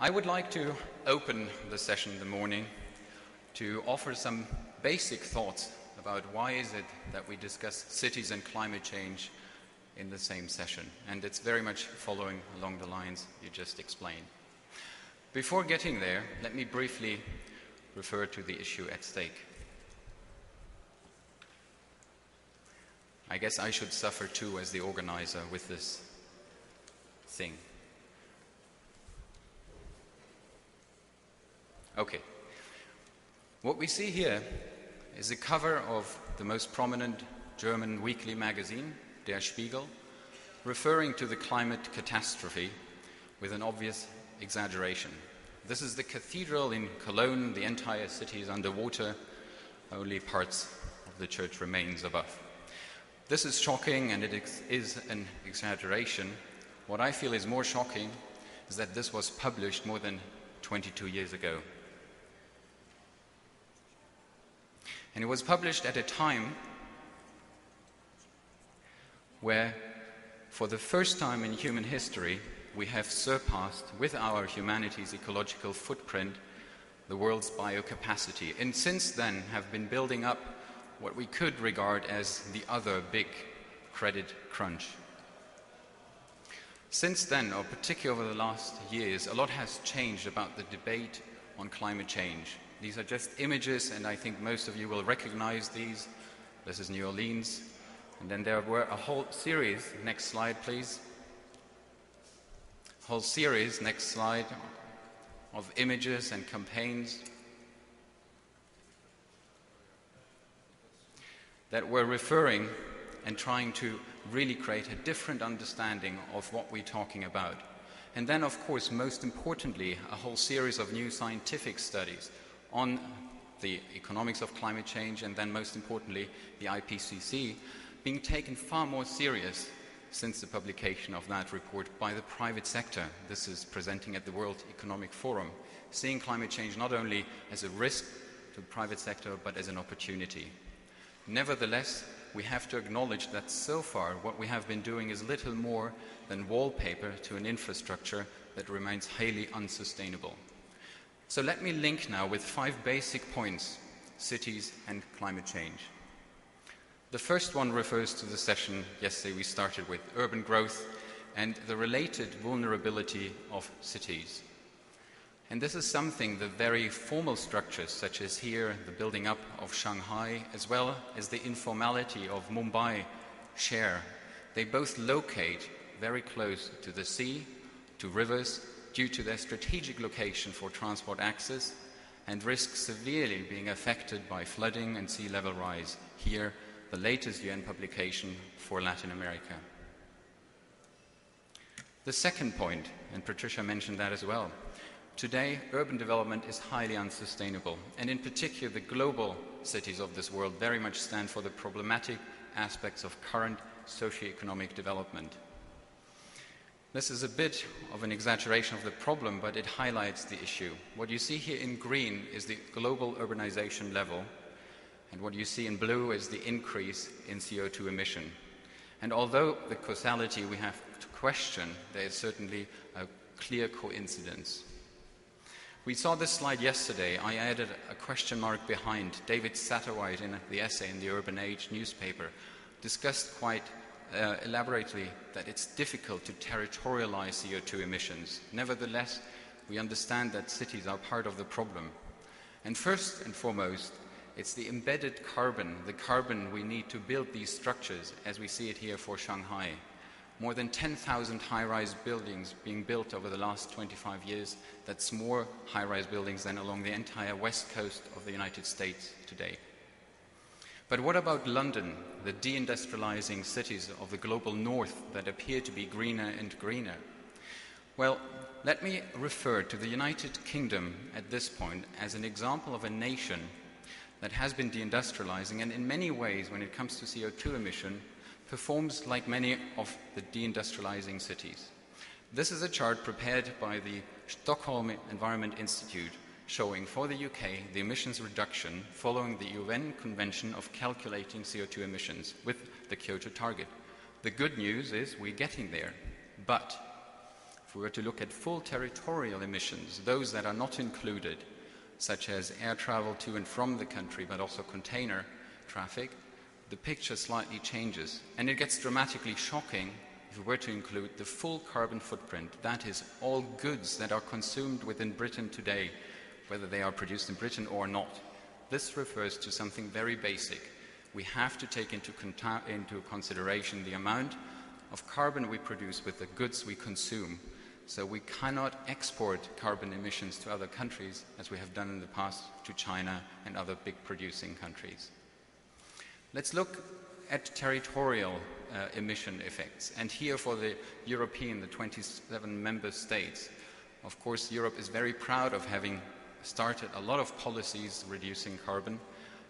I would like to open the session in the morning to offer some basic thoughts about why is it that we discuss cities and climate change in the same session. And it's very much following along the lines you just explained. Before getting there, let me briefly refer to the issue at stake. I guess I should suffer too as the organizer with this thing. Okay. What we see here is a cover of the most prominent German weekly magazine, Der Spiegel, referring to the climate catastrophe with an obvious exaggeration. This is the cathedral in Cologne, the entire city is underwater, only parts of the church remains above. This is shocking and it is an exaggeration. What I feel is more shocking is that this was published more than 22 years ago. And it was published at a time where, for the first time in human history, we have surpassed, with our humanity's ecological footprint, the world's biocapacity. And since then have been building up what we could regard as the other big credit crunch. Since then, or particularly over the last years, a lot has changed about the debate on climate change. These are just images, and I think most of you will recognize these. This is New Orleans. And then there were a whole series, next slide please, whole series, next slide, of images and campaigns that were referring and trying to really create a different understanding of what we're talking about. And then, of course, most importantly, a whole series of new scientific studies on the economics of climate change, and then most importantly, the IPCC, being taken far more serious since the publication of that report by the private sector. This is presenting at the World Economic Forum, seeing climate change not only as a risk to the private sector, but as an opportunity. Nevertheless, we have to acknowledge that so far what we have been doing is little more than wallpaper to an infrastructure that remains highly unsustainable. So let me link now with 5 basic points: cities and climate change. The first one refers to the session yesterday we started with, urban growth and the related vulnerability of cities. And this is something the very formal structures, such as here, the building up of Shanghai, as well as the informality of Mumbai, share. They both locate very close to the sea, to rivers, due to their strategic location for transport access, and risk severely being affected by flooding and sea level rise. Here, the latest UN publication for Latin America. The second point, and Patricia mentioned that as well, today urban development is highly unsustainable, and in particular the global cities of this world very much stand for the problematic aspects of current socio-economic development. This is a bit of an exaggeration of the problem, but it highlights the issue. What you see here in green is the global urbanization level, and what you see in blue is the increase in CO2 emission. And although the causality we have to question, there is certainly a clear coincidence. We saw this slide yesterday. I added a question mark behind. David Satterwhite, in the essay in the Urban Age newspaper, discussed quite elaborately that it's difficult to territorialize CO2 emissions. Nevertheless, we understand that cities are part of the problem. And first and foremost, it's the embedded carbon, the carbon we need to build these structures, as we see it here for Shanghai. More than 10,000 high-rise buildings being built over the last 25 years. That's more high-rise buildings than along the entire west coast of the United States today. But what about London, the deindustrializing cities of the global north that appear to be greener and greener? Well, let me refer to the United Kingdom at this point as an example of a nation that has been deindustrializing, and in many ways, when it comes to CO2 emission, performs like many of the deindustrializing cities. This is a chart prepared by the Stockholm Environment Institute, showing for the UK the emissions reduction following the UN Convention of calculating CO2 emissions with the Kyoto target. The good news is we're getting there, but if we were to look at full territorial emissions, those that are not included, such as air travel to and from the country, but also container traffic, the picture slightly changes. And it gets dramatically shocking if we were to include the full carbon footprint, that is, all goods that are consumed within Britain today, whether they are produced in Britain or not. This refers to something very basic. We have to take into consideration the amount of carbon we produce with the goods we consume. So we cannot export carbon emissions to other countries, as we have done in the past to China and other big producing countries. Let's look at territorial emission effects. And here for the European, the 27 member states, of course, Europe is very proud of having started a lot of policies reducing carbon.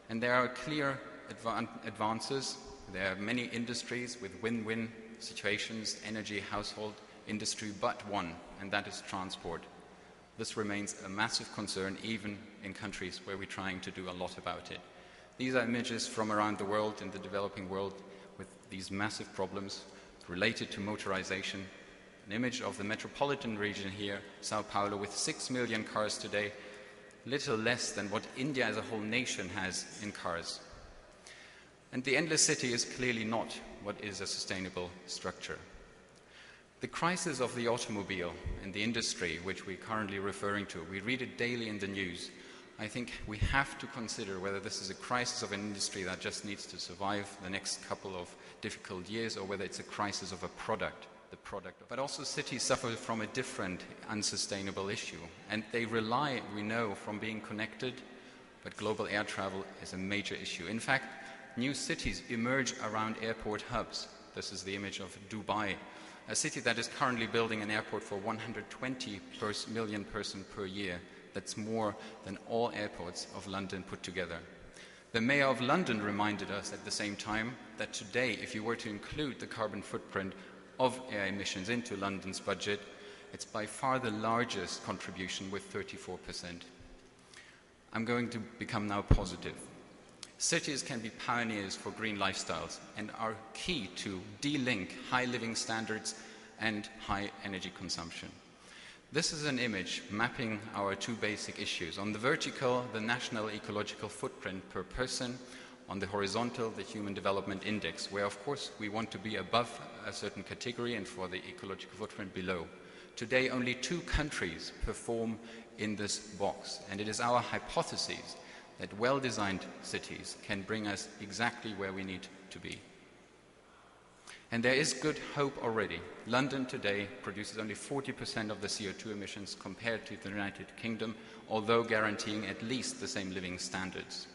And there are clear advances. There are many industries with win-win situations, energy, household, industry, but one, and that is transport. This remains a massive concern even in countries where we're trying to do a lot about it. These are images from around the world, in the developing world, with these massive problems related to motorization. An image of the metropolitan region here, Sao Paulo, with 6 million cars today, little less than what India as a whole nation has in cars. And the endless city is clearly not what is a sustainable structure. The crisis of the automobile and the industry, which we're currently referring to, we read it daily in the news. I think we have to consider whether this is a crisis of an industry that just needs to survive the next couple of difficult years, or whether it's a crisis of a product, But also cities suffer from a different unsustainable issue, and they rely, we know, from being connected, but global air travel is a major issue. In fact, new cities emerge around airport hubs. This is the image of Dubai, a city that is currently building an airport for 120 million persons per year. That's more than all airports of London put together. The Mayor of London reminded us at the same time that today, if you were to include the carbon footprint of air emissions into London's budget, it's by far the largest contribution with 34%. I'm going to become now positive. Cities can be pioneers for green lifestyles and are key to de-link high living standards and high energy consumption. This is an image mapping our two basic issues. On the vertical, the national ecological footprint per person. On the horizontal, the Human Development Index, where of course we want to be above a certain category and for the ecological footprint below. Today, only 2 countries perform in this box, and it is our hypothesis that well-designed cities can bring us exactly where we need to be. And there is good hope already. London today produces only 40% of the CO2 emissions compared to the United Kingdom, although guaranteeing at least the same living standards.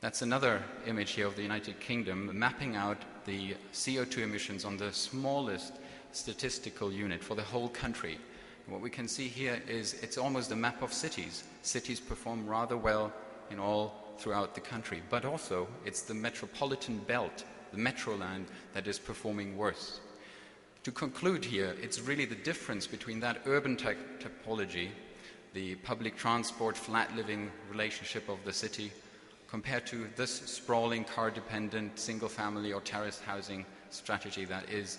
That's another image here of the United Kingdom, mapping out the CO2 emissions on the smallest statistical unit for the whole country. And what we can see here is it's almost a map of cities. Cities perform rather well in all throughout the country, but also it's the metropolitan belt, the metro land, that is performing worse. To conclude here, it's really the difference between that urban typology, the public transport, flat living relationship of the city, compared to this sprawling, car-dependent, single-family or terraced housing strategy that is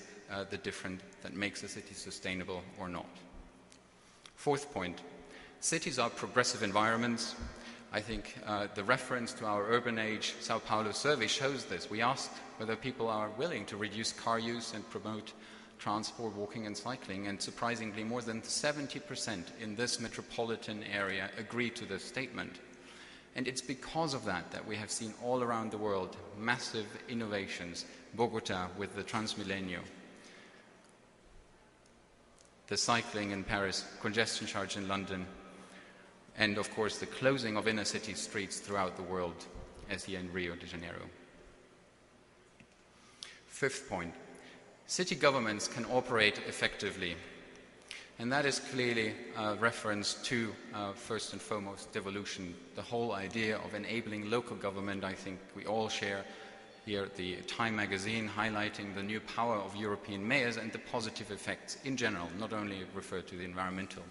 the difference that makes a city sustainable or not. Fourth point, cities are progressive environments. I think the reference to our Urban Age Sao Paulo survey shows this. We asked whether people are willing to reduce car use and promote transport, walking and cycling, and surprisingly more than 70% in this metropolitan area agree to this statement. And it's because of that that we have seen all around the world massive innovations. Bogota with the Transmilenio, the cycling in Paris, congestion charge in London, and of course the closing of inner city streets throughout the world, as here in Rio de Janeiro. Fifth point, city governments can operate effectively. And that is clearly a reference to, first and foremost, devolution. The whole idea of enabling local government, I think we all share here the Time magazine highlighting the new power of European mayors and the positive effects in general, not only referred to the environmental.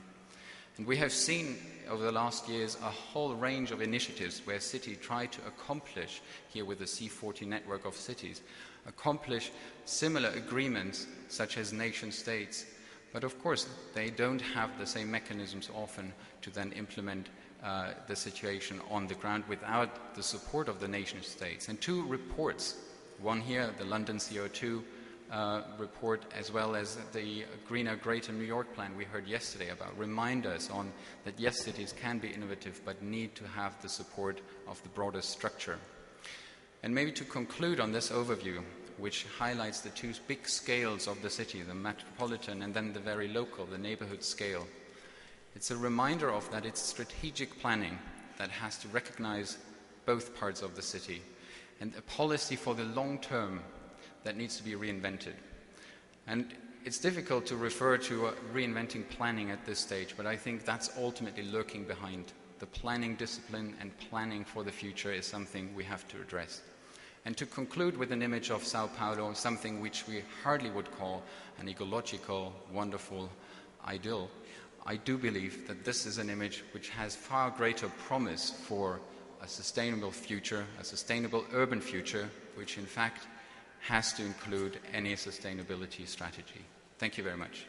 And we have seen over the last years a whole range of initiatives where cities try to accomplish, here with the C40 network of cities, accomplish similar agreements such as nation states. But of course, they don't have the same mechanisms often to then implement the situation on the ground without the support of the nation states. And two reports, one here, the London CO2 report, as well as the Greener Greater New York plan we heard yesterday about, remind us on that yes, cities can be innovative but need to have the support of the broader structure. And maybe to conclude on this overview, which highlights the two big scales of the city, the metropolitan and then the very local, the neighborhood scale, it's a reminder of that it's strategic planning that has to recognize both parts of the city, and a policy for the long term that needs to be reinvented. And it's difficult to refer to reinventing planning at this stage, but I think that's ultimately lurking behind. The planning discipline and planning for the future is something we have to address. And to conclude with an image of Sao Paulo, something which we hardly would call an ecological, wonderful idyll, I do believe that this is an image which has far greater promise for a sustainable future, a sustainable urban future, which in fact has to include any sustainability strategy. Thank you very much.